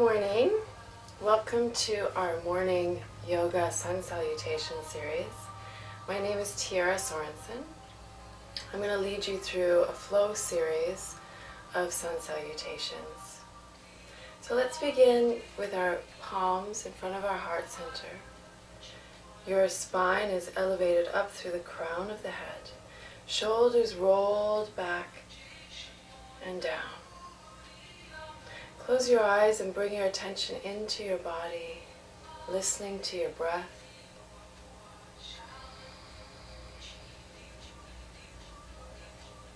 morning. Welcome to our morning yoga sun salutation series. My name is Tiara Sorensen. I'm going to lead you through a flow series of sun salutations. So let's begin with our palms in front of our heart center. Your spine is elevated up through the crown of the head. Shoulders rolled back and down. Close your eyes and bring your attention into your body, listening to your breath.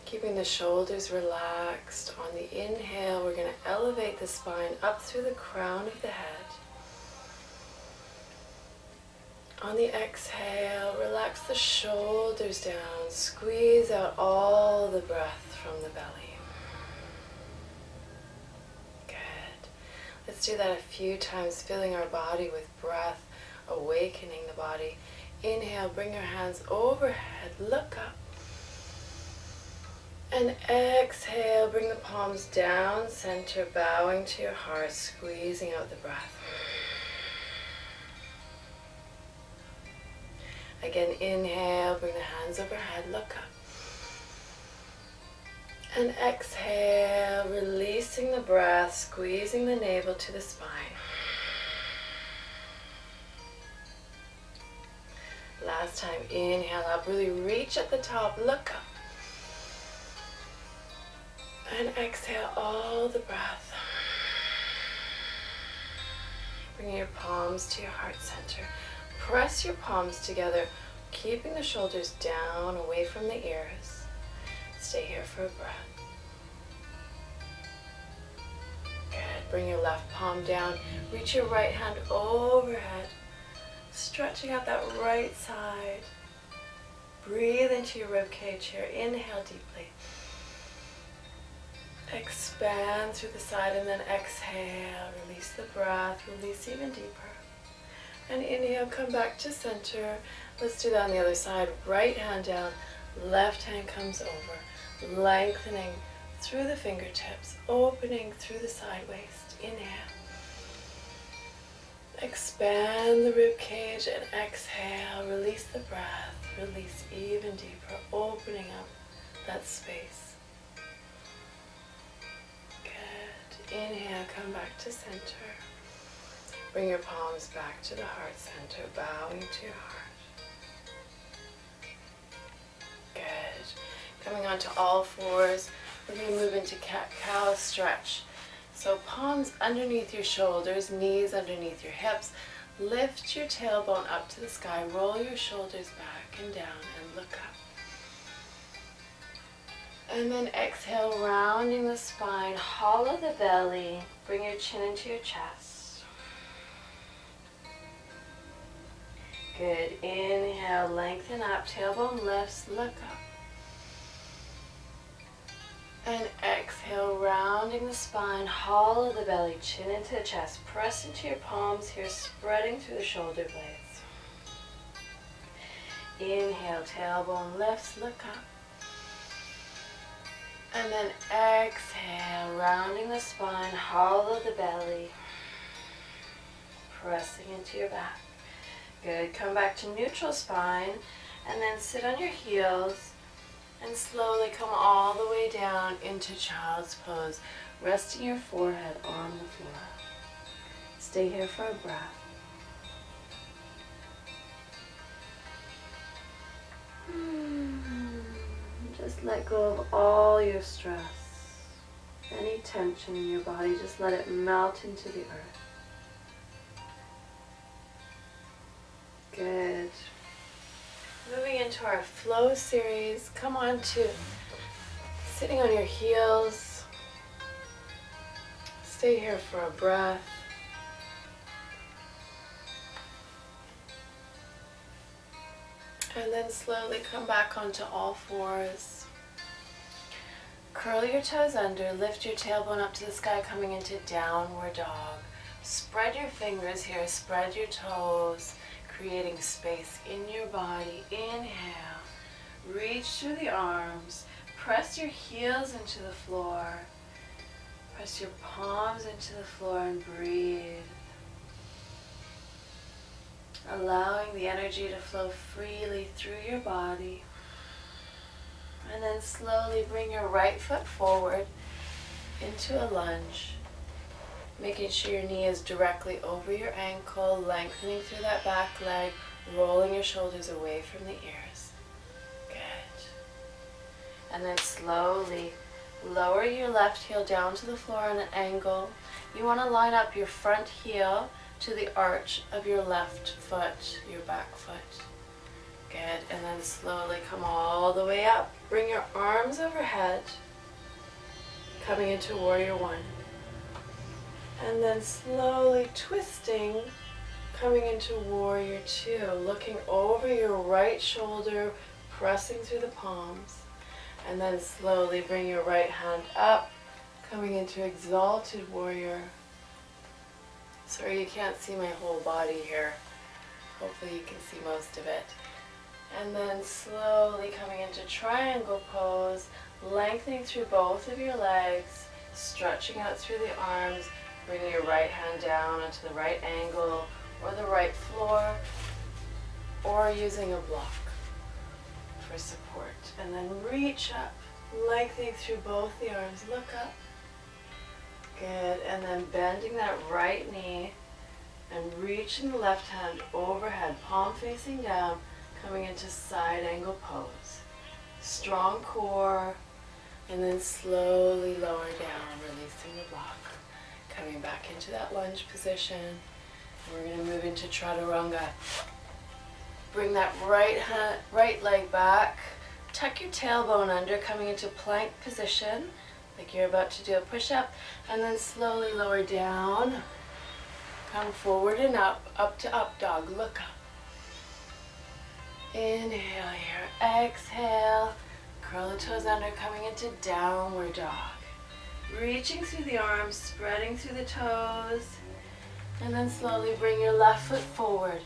Keeping the shoulders relaxed. On the inhale, we're going to elevate the spine up through the crown of the head. On the exhale, relax the shoulders down. Squeeze out all the breath from the belly. Let's do that a few times, filling our body with breath, awakening the body. Inhale, bring your hands overhead, look up. And exhale, bring the palms down, center, bowing to your heart, squeezing out the breath. Again, inhale, bring the hands overhead, look up. And exhale, releasing the breath, squeezing the navel to the spine. Last time, inhale up, really reach at the top, look up. And exhale all the breath. Bring your palms to your heart center. Press your palms together, keeping the shoulders down, away from the ears. Stay here for a breath. Good. Bring your left palm down. Reach your right hand overhead. Stretching out that right side. Breathe into your rib cage here. Inhale deeply. Expand through the side and then exhale. Release the breath. Release even deeper. And inhale, come back to center. Let's do that on the other side. Right hand down. Left hand comes over. Lengthening through the fingertips, opening through the side waist. Inhale. Expand the rib cage and exhale. Release the breath. Release even deeper, opening up that space. Good. Inhale, come back to center. Bring your palms back to the heart center, bowing to your heart. Good. Coming onto all fours, we're going to move into cat-cow stretch. So palms underneath your shoulders, knees underneath your hips. Lift your tailbone up to the sky. Roll your shoulders back and down and look up. And then exhale, rounding the spine, hollow the belly. Bring your chin into your chest. Good. Inhale, lengthen up, tailbone lifts, look up. And exhale, rounding the spine, hollow the belly, chin into the chest. Press into your palms here, spreading through the shoulder blades. Inhale, tailbone lifts, look up. And then exhale, rounding the spine, hollow the belly, pressing into your back. Good. Come back to neutral spine, and then sit on your heels. And slowly come all the way down into child's pose, resting your forehead on the floor. Stay here for a breath. Just let go of all your stress. Any tension in your body, just let it melt into the earth. Good. Moving into our flow series, come on to sitting on your heels. Stay here for a breath. And then slowly come back onto all fours. Curl your toes under, lift your tailbone up to the sky, coming into downward dog. Spread your fingers here, spread your toes, creating space in your body. Inhale, reach through the arms, press your heels into the floor. Press your palms into the floor and breathe. Allowing the energy to flow freely through your body. And then slowly bring your right foot forward into a lunge. Making sure your knee is directly over your ankle, lengthening through that back leg, rolling your shoulders away from the ears. Good. And then slowly lower your left heel down to the floor on an angle. You want to line up your front heel to the arch of your left foot, your back foot. Good. And then slowly come all the way up. Bring your arms overhead, coming into Warrior One. And then slowly twisting, coming into Warrior Two, looking over your right shoulder, pressing through the palms. And then slowly bring your right hand up, coming into Exalted Warrior. Sorry, you can't see my whole body here. Hopefully you can see most of it. And then slowly coming into Triangle Pose, lengthening through both of your legs, stretching out through the arms, bringing your right hand down onto the right angle or the right floor, or using a block for support. And then reach up, lengthening through both the arms. Look up. Good. And then bending that right knee and reaching the left hand overhead, palm facing down, coming into side angle pose. Strong core, and then slowly lower down, releasing the block. Coming back into that lunge position. We're going to move into Chaturanga. Bring that right leg back. Tuck your tailbone under, coming into plank position, like you're about to do a push-up, and then slowly lower down. Come forward and up to up dog. Look up. Inhale here. Exhale. Curl the toes under, coming into downward dog. Reaching through the arms, spreading through the toes. And then slowly bring your left foot forward.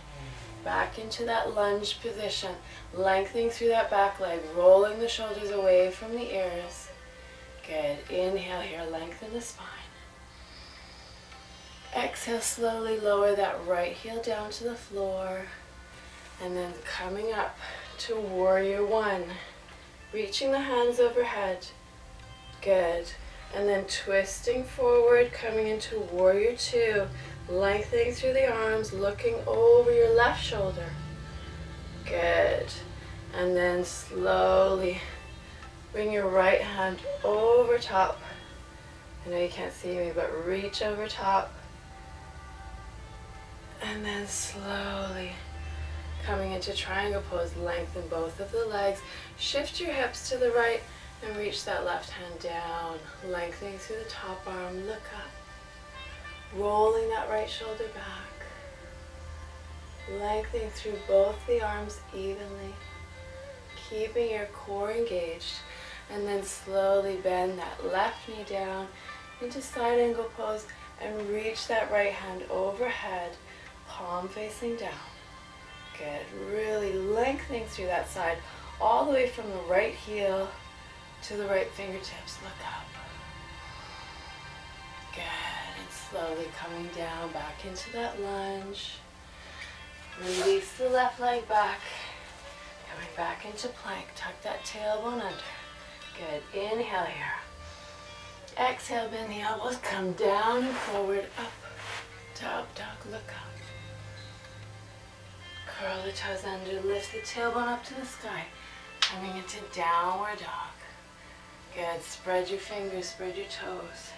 Back into that lunge position. Lengthening through that back leg. Rolling the shoulders away from the ears. Good. Inhale here. Lengthen the spine. Exhale, slowly lower that right heel down to the floor. And then coming up to Warrior One. Reaching the hands overhead. Good. And then twisting forward, coming into Warrior Two. Lengthening through the arms, looking over your left shoulder. Good. And then slowly bring your right hand over top. I know you can't see me, but reach over top. And then slowly coming into Triangle Pose, lengthen both of the legs. Shift your hips to the right and reach that left hand down. Lengthening through the top arm, look up. Rolling that right shoulder back. Lengthening through both the arms evenly. Keeping your core engaged. And then slowly bend that left knee down into side angle pose and reach that right hand overhead, palm facing down. Good. Really lengthening through that side, all the way from the right heel to the right fingertips. Look up. Good. And slowly coming down back into that lunge. Release the left leg back. Coming back into plank. Tuck that tailbone under. Good. Inhale here. Exhale, bend the elbows. Come down and forward. Up to up dog. Look up. Curl the toes under, lift the tailbone up to the sky. Coming into downward dog. Good. Spread your fingers, spread your toes.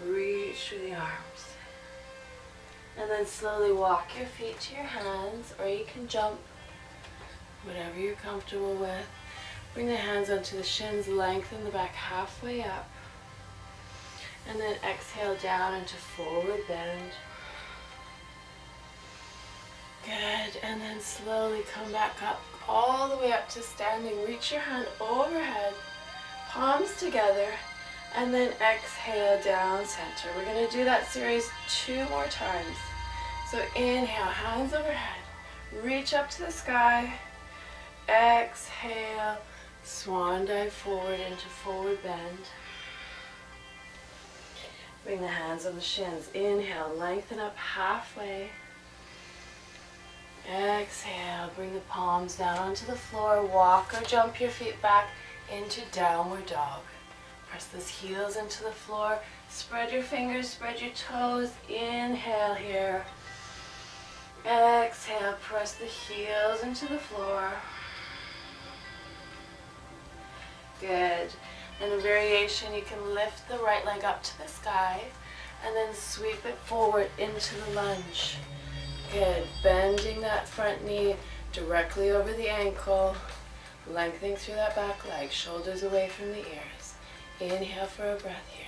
Reach through the arms. And then slowly walk your feet to your hands, or you can jump, whatever you're comfortable with. Bring the hands onto the shins, lengthen the back halfway up. And then exhale down into forward bend. Good, and then slowly come back up, all the way up to standing. Reach your hand overhead, palms together, and then exhale down center. We're going to do that series 2 more times. So inhale, hands overhead, reach up to the sky, exhale, swan dive forward into forward bend. Bring the hands on the shins. Inhale, lengthen up halfway. Exhale, bring the palms down onto the floor. Walk or jump your feet back into downward dog. Press those heels into the floor. Spread your fingers, spread your toes. Inhale here. Exhale, press the heels into the floor. Good. And a variation, you can lift the right leg up to the sky and then sweep it forward into the lunge. Good. Bending that front knee directly over the ankle, lengthening through that back leg, shoulders away from the ears. Inhale for a breath here.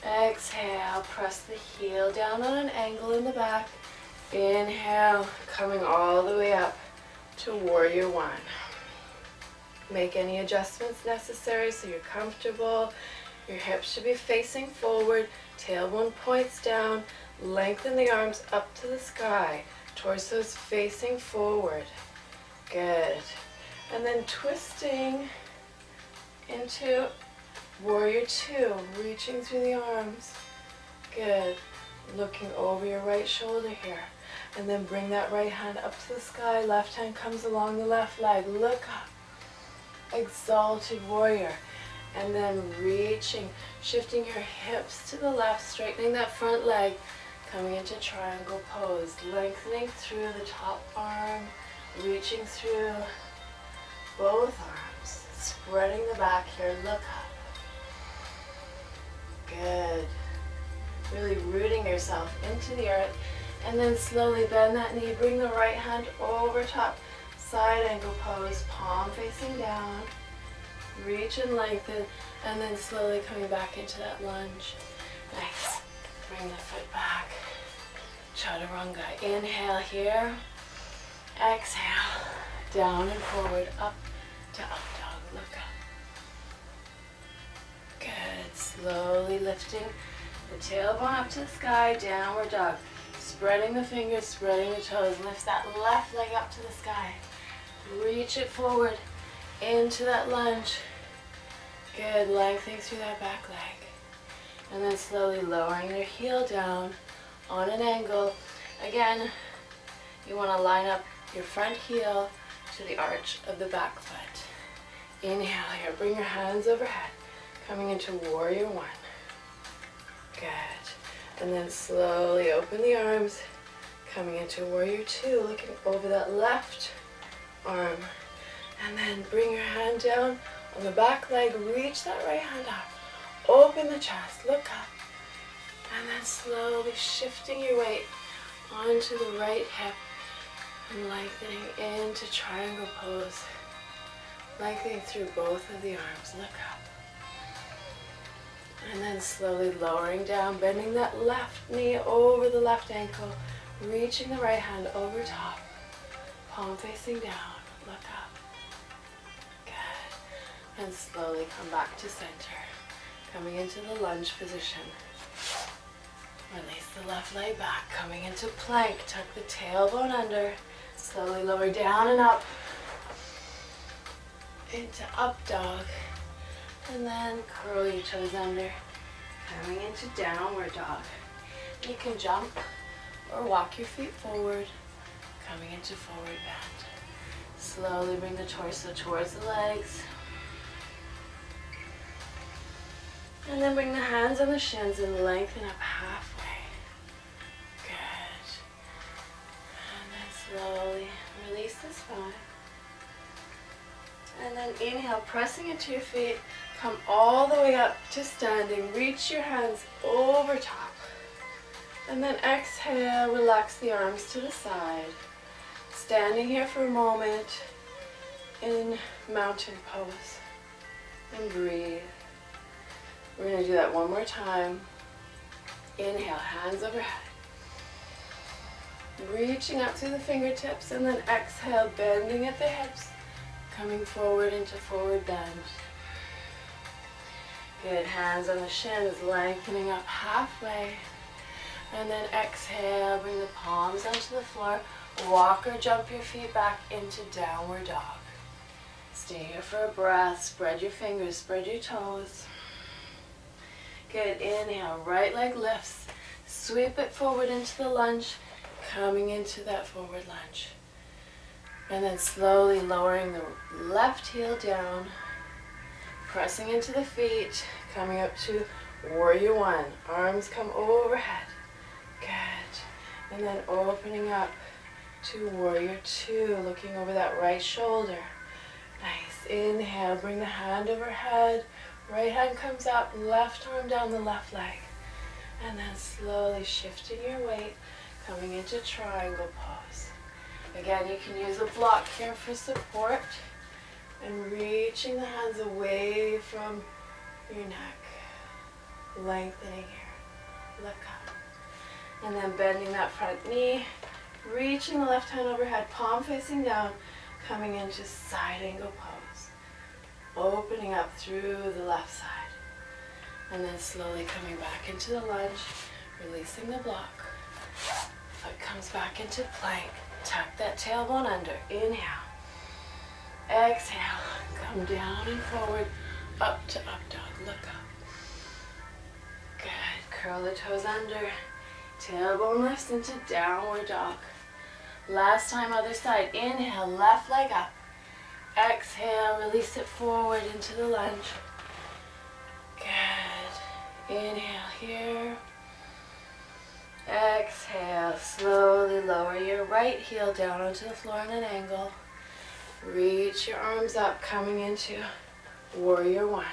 Exhale, press the heel down on an angle in the back. Inhale, coming all the way up to warrior one. Make any adjustments necessary so you're comfortable. Your hips should be facing forward, tailbone points down, lengthen the arms up to the sky, torso's facing forward. Good. And then twisting into warrior two, reaching through the arms. Good. Looking over your right shoulder here. And then bring that right hand up to the sky, left hand comes along the left leg. Look up. Exalted warrior. And then reaching, shifting your hips to the left, straightening that front leg, coming into triangle pose, lengthening through the top arm, reaching through both arms, spreading the back here, look up. Good. Really rooting yourself into the earth, and then slowly bend that knee, bring the right hand over top, side angle pose, palm facing down, reach and lengthen, and then slowly coming back into that lunge. Nice. Bring the foot back. Chaturanga. Inhale here. Exhale. Down and forward, up to up dog. Look up. Good. Slowly lifting the tailbone up to the sky, downward dog. Spreading the fingers, spreading the toes. Lift that left leg up to the sky. Reach it forward into that lunge. Good, lengthening through that back leg. And then slowly lowering your heel down on an angle. Again, you want to line up your front heel to the arch of the back foot. Inhale here, bring your hands overhead, coming into warrior one. Good. And then slowly open the arms, coming into warrior two, looking over that left arm. And then bring your hand down on the back leg, reach that right hand up, open the chest, look up, and then slowly shifting your weight onto the right hip and lengthening into triangle pose, lengthening through both of the arms, look up. And then slowly lowering down, bending that left knee over the left ankle, reaching the right hand over top, palm facing down, look up. And slowly come back to center. Coming into the lunge position. Release the left leg back. Coming into plank. Tuck the tailbone under. Slowly lower down and up. Into up dog. And then curl your toes under. Coming into downward dog. You can jump or walk your feet forward. Coming into forward bend. Slowly bring the torso towards the legs. And then bring the hands on the shins and lengthen up halfway. Good. And then slowly release the spine. And then inhale, pressing into your feet. Come all the way up to standing. Reach your hands over top. And then exhale, relax the arms to the side. Standing here for a moment in mountain pose. And breathe. We're going to do that one more time. Inhale, hands overhead. Reaching up through the fingertips, and then exhale, bending at the hips, coming forward into forward bend. Good, hands on the shins, lengthening up halfway. And then exhale, bring the palms onto the floor. Walk or jump your feet back into downward dog. Stay here for a breath. Spread your fingers, spread your toes. Good, inhale, right leg lifts. Sweep it forward into the lunge, coming into that forward lunge. And then slowly lowering the left heel down, pressing into the feet, coming up to warrior one. Arms come overhead. Good. And then opening up to warrior two, looking over that right shoulder. Nice. Inhale, bring the hand overhead. Right hand comes up, left arm down the left leg. And then slowly shifting your weight, coming into triangle pose. Again, you can use a block here for support. And reaching the hands away from your neck. Lengthening here. Look up. And then bending that front knee. Reaching the left hand overhead, palm facing down, coming into side angle pose. Opening up through the left side. And then slowly coming back into the lunge, releasing the block. Foot comes back into plank. Tuck that tailbone under. Inhale. Exhale. Come down and forward, up to up dog. Look up. Good. Curl the toes under. Tailbone lifts into downward dog. Last time, other side. Inhale, left leg up. Exhale, release it forward into the lunge. Good. Inhale here. Exhale, slowly lower your right heel down onto the floor at an angle. Reach your arms up, coming into warrior one.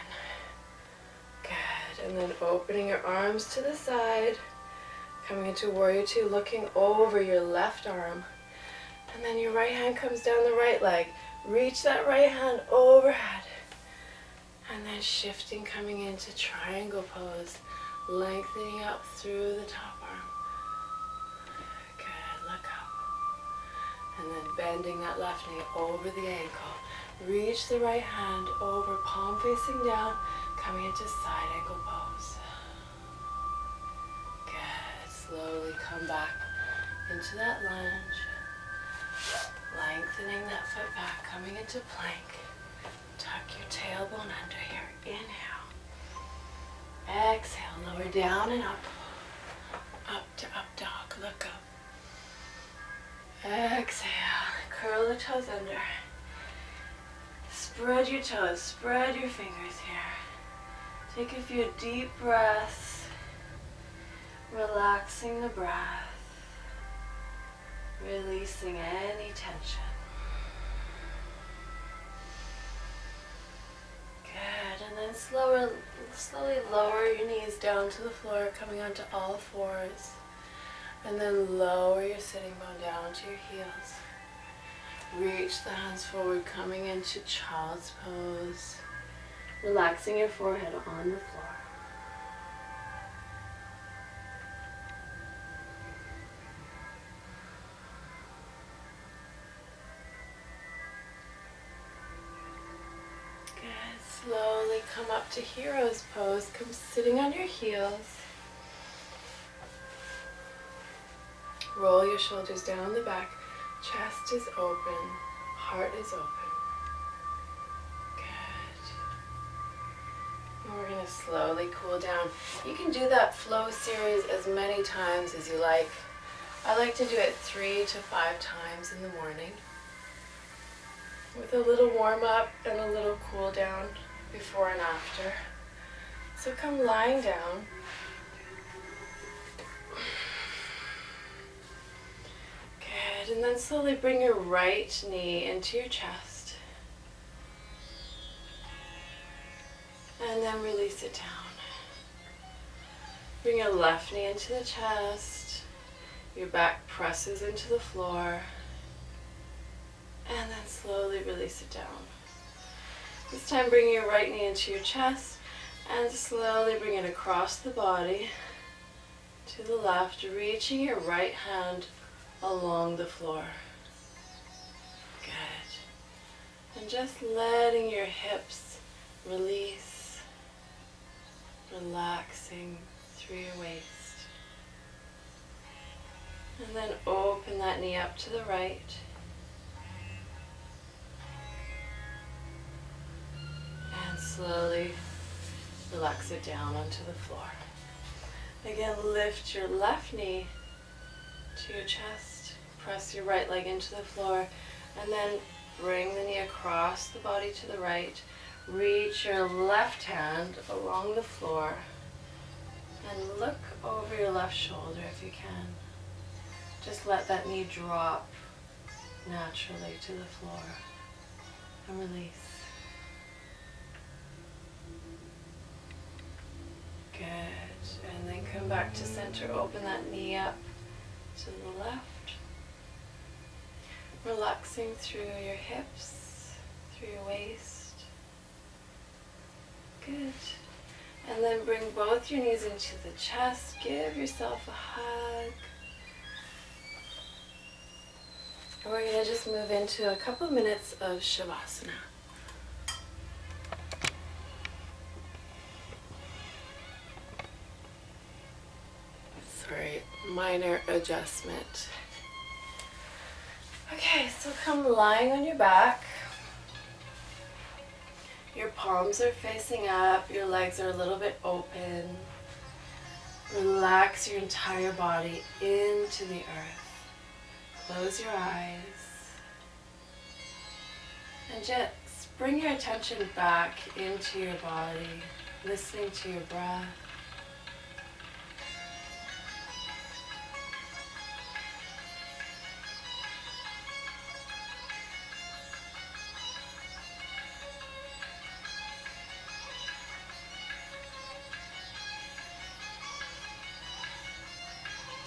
Good. And then opening your arms to the side. Coming into warrior two, looking over your left arm. And then your right hand comes down the right leg. Reach that right hand overhead. And then shifting, coming into triangle pose. Lengthening up through the top arm. Good, look up. And then bending that left knee over the ankle. Reach the right hand over, palm facing down, coming into side angle pose. Good, slowly come back into that lunge. Lengthening that foot back, coming into plank. Tuck your tailbone under here. Inhale. Exhale, lower down and up. Up to up dog, look up. Exhale, curl the toes under. Spread your toes, spread your fingers here. Take a few deep breaths. Relaxing the breath. Releasing any tension. Good, and then slowly lower your knees down to the floor, coming onto all fours. And then lower your sitting bone down to your heels. Reach the hands forward, coming into child's pose. Relaxing your forehead on the floor. Slowly come up to hero's pose. Come sitting on your heels. Roll your shoulders down the back. Chest is open. Heart is open. Good. And we're going to slowly cool down. You can do that flow series as many times as you like. I like to do it 3 to 5 times in the morning, with a little warm up and a little cool down before and after. So come lying down. Good, and then slowly bring your right knee into your chest. And then release it down. Bring your left knee into the chest. Your back presses into the floor. And then slowly release it down. This time bring your right knee into your chest and slowly bring it across the body to the left, reaching your right hand along the floor. Good. And just letting your hips release, relaxing through your waist. And then open that knee up to the right. And slowly relax it down onto the floor. Again, lift your left knee to your chest. Press your right leg into the floor. And then bring the knee across the body to the right. Reach your left hand along the floor. And look over your left shoulder if you can. Just let that knee drop naturally to the floor. And release. Good. And then come back to center. Open that knee up to the left. Relaxing through your hips, through your waist. Good. And then bring both your knees into the chest. Give yourself a hug. And we're going to just move into a couple minutes of Shavasana. Sorry, minor adjustment. Okay, so come lying on your back. Your palms are facing up, your legs are a little bit open. Relax your entire body into the earth. Close your eyes. And just bring your attention back into your body, listening to your breath.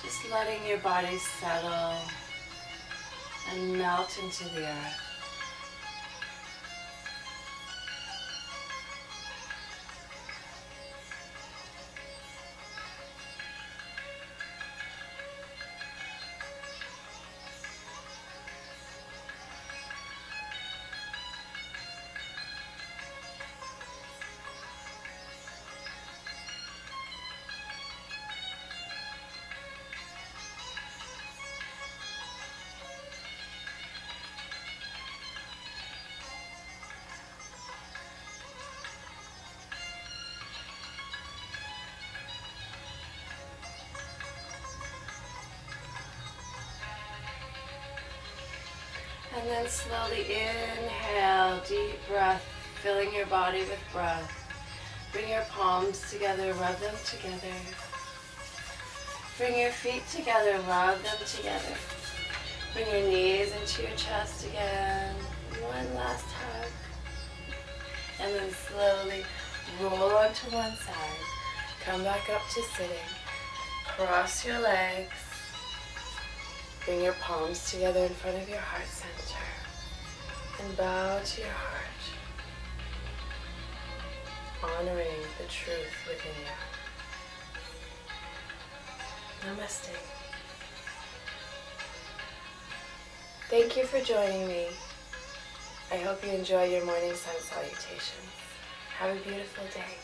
Just letting your body settle and melt into the earth. And then slowly inhale, deep breath, filling your body with breath. Bring your palms together, rub them together. Bring your feet together, rub them together. Bring your knees into your chest again. One last hug. And then slowly roll onto one side. Come back up to sitting. Cross your legs. Bring your palms together in front of your heart center and bow to your heart, honoring the truth within you. Namaste. Thank you for joining me. I hope you enjoy your morning sun salutations. Have a beautiful day.